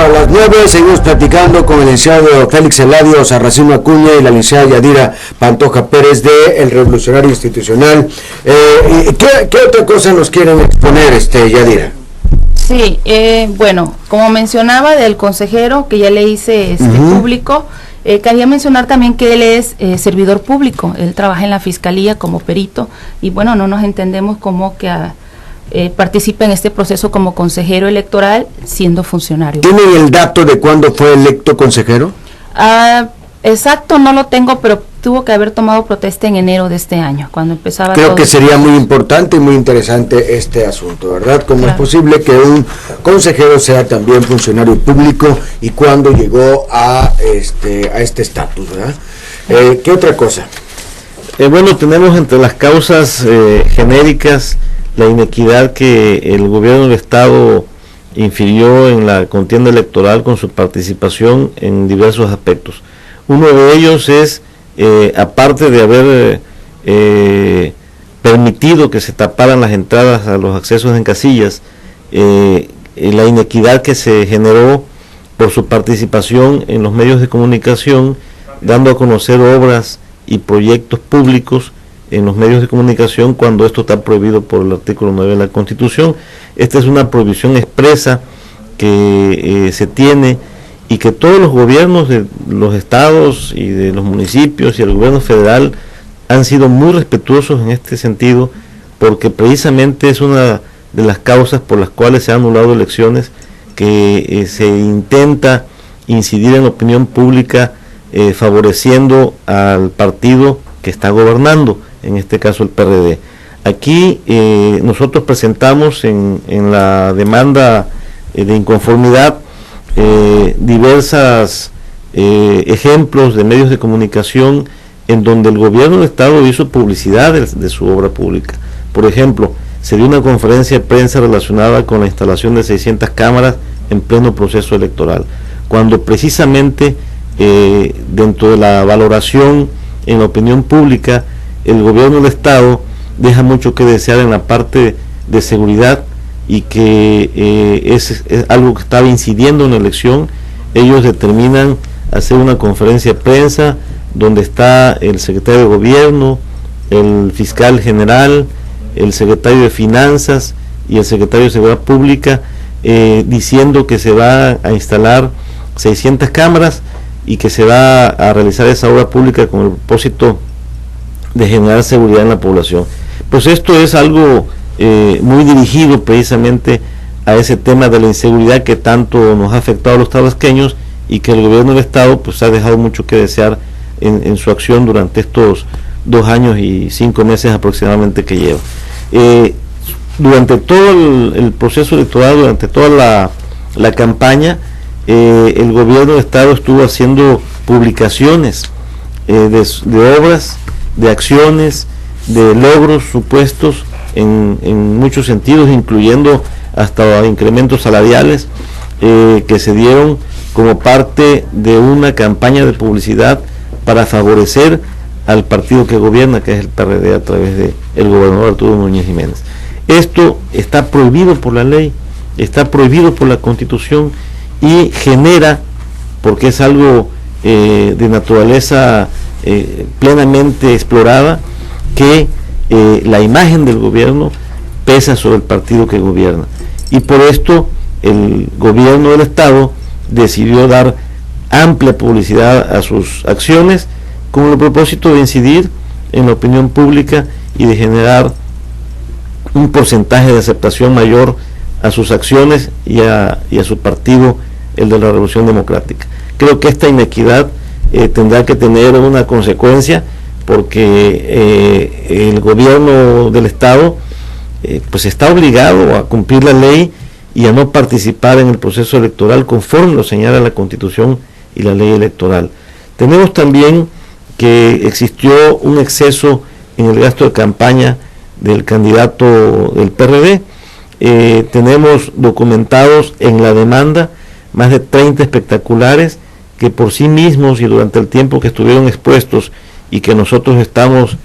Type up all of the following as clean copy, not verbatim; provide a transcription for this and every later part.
a las 9 seguimos platicando con el licenciado Félix Eladio Sarracino Acuña y la licenciada Yadira Pantoja Pérez de El Revolucionario Institucional. ¿Qué otra cosa nos quieren exponer, Yadira? Sí, bueno, como mencionaba del consejero que ya le hice público, quería mencionar también que él es servidor público, él trabaja en la fiscalía como perito y bueno, no nos entendemos como que participa en este proceso como consejero electoral siendo funcionario. ¿Tienen el dato de cuándo fue electo consejero? Exacto, no lo tengo, pero tuvo que haber tomado protesta en enero de este año, cuando empezaba. Creo que sería muy importante y muy interesante este asunto, ¿verdad? ¿Cómo claro. es posible que un consejero sea también funcionario público y cuándo llegó a este estatus, ¿verdad? ¿Qué otra cosa? Bueno, tenemos entre las causas genéricas la inequidad que el gobierno del Estado infirió en la contienda electoral con su participación en diversos aspectos. Uno de ellos es, aparte de haber permitido que se taparan las entradas a los accesos en casillas, la inequidad que se generó por su participación en los medios de comunicación, dando a conocer obras y proyectos públicos en los medios de comunicación cuando esto está prohibido por el artículo 9 de la Constitución. Esta es una prohibición expresa que se tiene y que todos los gobiernos de los estados y de los municipios y el gobierno federal han sido muy respetuosos en este sentido, porque precisamente es una de las causas por las cuales se han anulado elecciones, que se intenta incidir en la opinión pública favoreciendo al partido que está gobernando, en este caso el PRD. Aquí nosotros presentamos en la demanda de inconformidad diversos ejemplos de medios de comunicación en donde el gobierno del Estado hizo publicidad de su obra pública. Por ejemplo, se dio una conferencia de prensa relacionada con la instalación de 600 cámaras en pleno proceso electoral, cuando precisamente dentro de la valoración en la opinión pública, el gobierno del Estado deja mucho que desear en la parte de seguridad y que es algo que estaba incidiendo en la elección. Ellos determinan hacer una conferencia de prensa donde está el secretario de gobierno, el fiscal general, el secretario de finanzas y el secretario de seguridad pública, diciendo que se va a instalar 600 cámaras y que se va a realizar esa obra pública con el propósito de generar seguridad en la población. Pues esto es algo muy dirigido precisamente a ese tema de la inseguridad que tanto nos ha afectado a los tabasqueños y que el gobierno del Estado pues ha dejado mucho que desear en su acción durante estos 2 años y 5 meses aproximadamente que lleva. Durante todo el proceso electoral, durante toda la campaña, el gobierno del Estado estuvo haciendo publicaciones de obras, de acciones, de logros supuestos en muchos sentidos, incluyendo hasta incrementos salariales que se dieron como parte de una campaña de publicidad para favorecer al partido que gobierna, que es el PRD, a través de el gobernador Arturo Núñez Jiménez. Esto está prohibido por la ley, está prohibido por la Constitución y genera, porque es algo de naturaleza plenamente explorada, que la imagen del gobierno pesa sobre el partido que gobierna. Y por esto el gobierno del Estado decidió dar amplia publicidad a sus acciones con el propósito de incidir en la opinión pública y de generar un porcentaje de aceptación mayor a sus acciones y a su partido, el de la Revolución Democrática. Creo que esta inequidad tendrá que tener una consecuencia, porque el gobierno del Estado pues está obligado a cumplir la ley y a no participar en el proceso electoral conforme lo señala la Constitución y la ley electoral. Tenemos también que existió un exceso en el gasto de campaña del candidato del PRD. Tenemos documentados en la demanda más de 30 espectaculares que por sí mismos y durante el tiempo que estuvieron expuestos y que nosotros estamos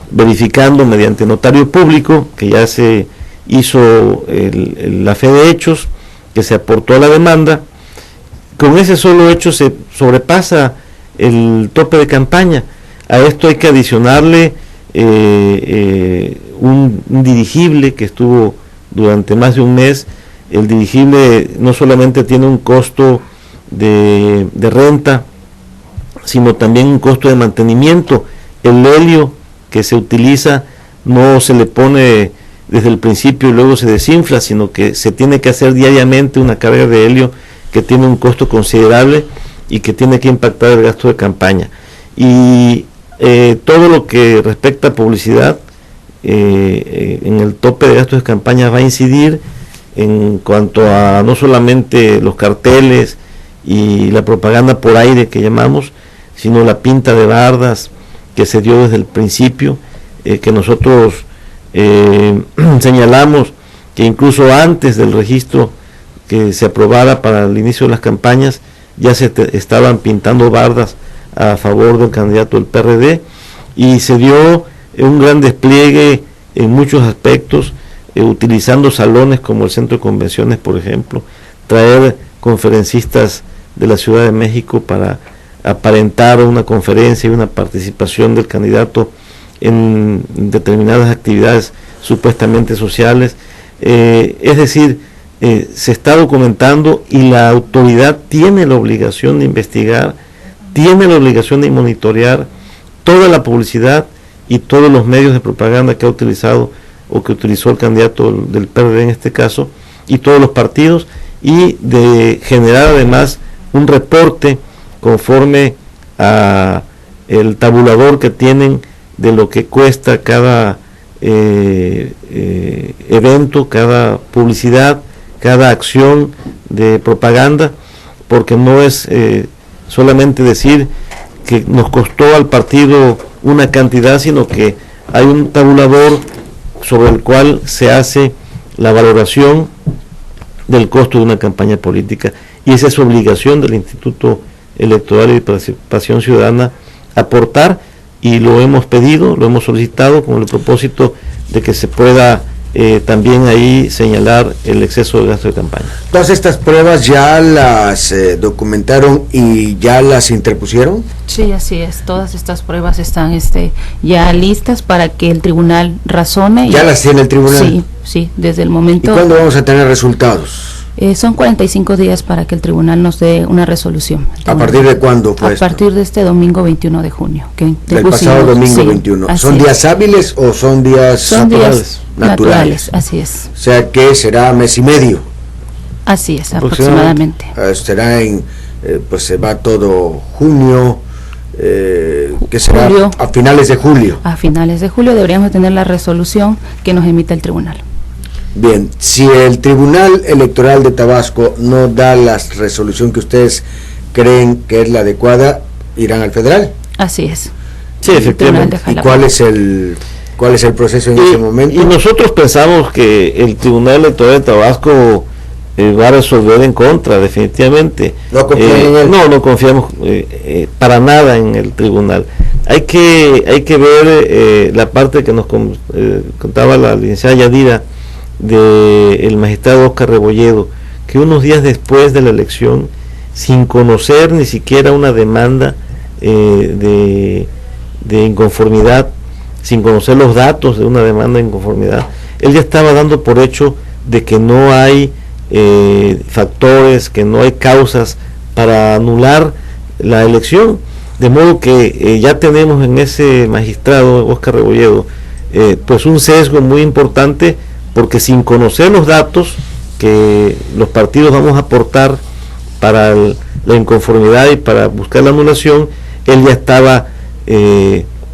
verificando mediante notario público, que ya se hizo la fe de hechos, que se aportó a la demanda. Con ese solo hecho se sobrepasa el tope de campaña. A esto hay que adicionarle un dirigible que estuvo durante más de un mes. El dirigible no solamente tiene un costo de renta, sino también un costo de mantenimiento. El helio que se utiliza no se le pone desde el principio y luego se desinfla, sino que se tiene que hacer diariamente una carga de helio que tiene un costo considerable y que tiene que impactar el gasto de campaña. Y todo lo que respecta a publicidad en el tope de gastos de campaña va a incidir en cuanto a no solamente los carteles y la propaganda por aire que llamamos, sino la pinta de bardas que se dio desde el principio, que nosotros señalamos que incluso antes del registro que se aprobara para el inicio de las campañas ya se estaban pintando bardas a favor del candidato del PRD, y se dio un gran despliegue en muchos aspectos, utilizando salones como el Centro de Convenciones, por ejemplo, traer conferencistas de la Ciudad de México para aparentar una conferencia y una participación del candidato en determinadas actividades supuestamente sociales. Es decir, se está documentando y la autoridad tiene la obligación de investigar, tiene la obligación de monitorear toda la publicidad y todos los medios de propaganda que ha utilizado o que utilizó el candidato del PRD en este caso, y todos los partidos, y de generar además un reporte conforme a el tabulador que tienen de lo que cuesta cada evento, cada publicidad, cada acción de propaganda, porque no es solamente decir que nos costó al partido una cantidad, sino que hay un tabulador sobre el cual se hace la valoración del costo de una campaña política, y esa es obligación del Instituto Electoral y de Participación Ciudadana aportar, y lo hemos pedido, lo hemos solicitado con el propósito de que se pueda también ahí señalar el exceso de gasto de campaña. ¿Todas estas pruebas ya las documentaron y ya las interpusieron? Sí, así es. Todas estas pruebas están ya listas para que el tribunal razone. ¿Ya las tiene el tribunal? Sí, sí, desde el momento. ¿Y cuándo vamos a tener resultados? Son 45 días para que el tribunal nos dé una resolución. ¿A partir de cuándo fue esto? A partir de este domingo 21 de junio. Del pasado domingo 21. ¿Son días hábiles o son días naturales? Así es. O sea que será mes y medio. Así es, aproximadamente. Será pues se va todo junio, que será julio, a finales de julio. A finales de julio deberíamos tener la resolución que nos emita el tribunal. Bien, si el Tribunal Electoral de Tabasco no da la resolución que ustedes creen que es la adecuada, ¿irán al federal? Así es. Sí, efectivamente. ¿Y cuál es el proceso en ese momento? Y nosotros pensamos que el Tribunal Electoral de Tabasco va a resolver en contra, definitivamente. ¿No confían en él? No confiamos para nada en el tribunal. Hay que ver la parte que nos contaba la licenciada Yadira, del magistrado Oscar Rebolledo, que unos días después de la elección, sin conocer ni siquiera una demanda de inconformidad, sin conocer los datos de una demanda de inconformidad, él ya estaba dando por hecho de que no hay factores, que no hay causas para anular la elección, de modo que ya tenemos en ese magistrado Oscar Rebolledo pues un sesgo muy importante, porque sin conocer los datos que los partidos vamos a aportar para la inconformidad y para buscar la anulación, él ya estaba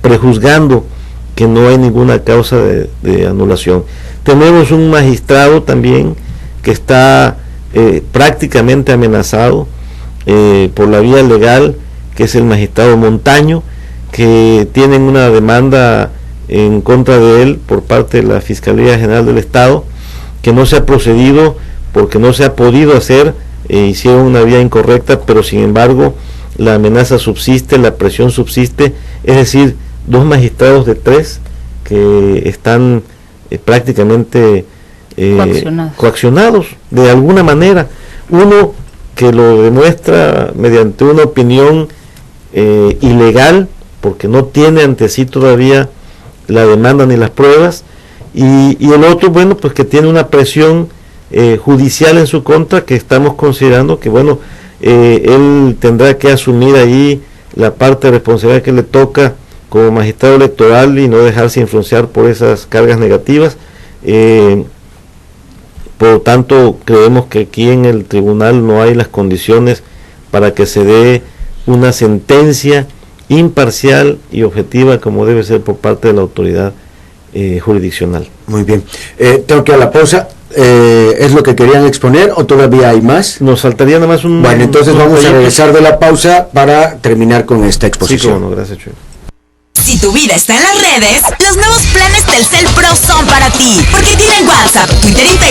prejuzgando que no hay ninguna causa de anulación. Tenemos un magistrado también que está prácticamente amenazado por la vía legal, que es el magistrado Montaño, que tienen una demanda en contra de él por parte de la Fiscalía General del Estado, que no se ha procedido porque no se ha podido hacer, hicieron una vía incorrecta, pero sin embargo la amenaza subsiste, la presión subsiste, es decir, 2 magistrados de 3 que están prácticamente coaccionados de alguna manera. Uno que lo demuestra mediante una opinión ilegal, porque no tiene ante sí todavía la demanda ni las pruebas, y el otro, bueno, pues que tiene una presión judicial en su contra, que estamos considerando que, bueno, él tendrá que asumir ahí la parte de responsabilidad que le toca como magistrado electoral y no dejarse influenciar por esas cargas negativas. Por lo tanto, creemos que aquí en el tribunal no hay las condiciones para que se dé una sentencia imparcial y objetiva como debe ser por parte de la autoridad jurisdiccional. Muy bien. Tengo que ir a la pausa. ¿Es lo que querían exponer o todavía hay más? Nos faltaría nada más un... Bueno, entonces vamos a regresar de la pausa para terminar con esta exposición. Sí, bueno, gracias, Chuy. Si tu vida está en las redes, los nuevos planes Telcel Pro son para ti, porque tienen WhatsApp, Twitter y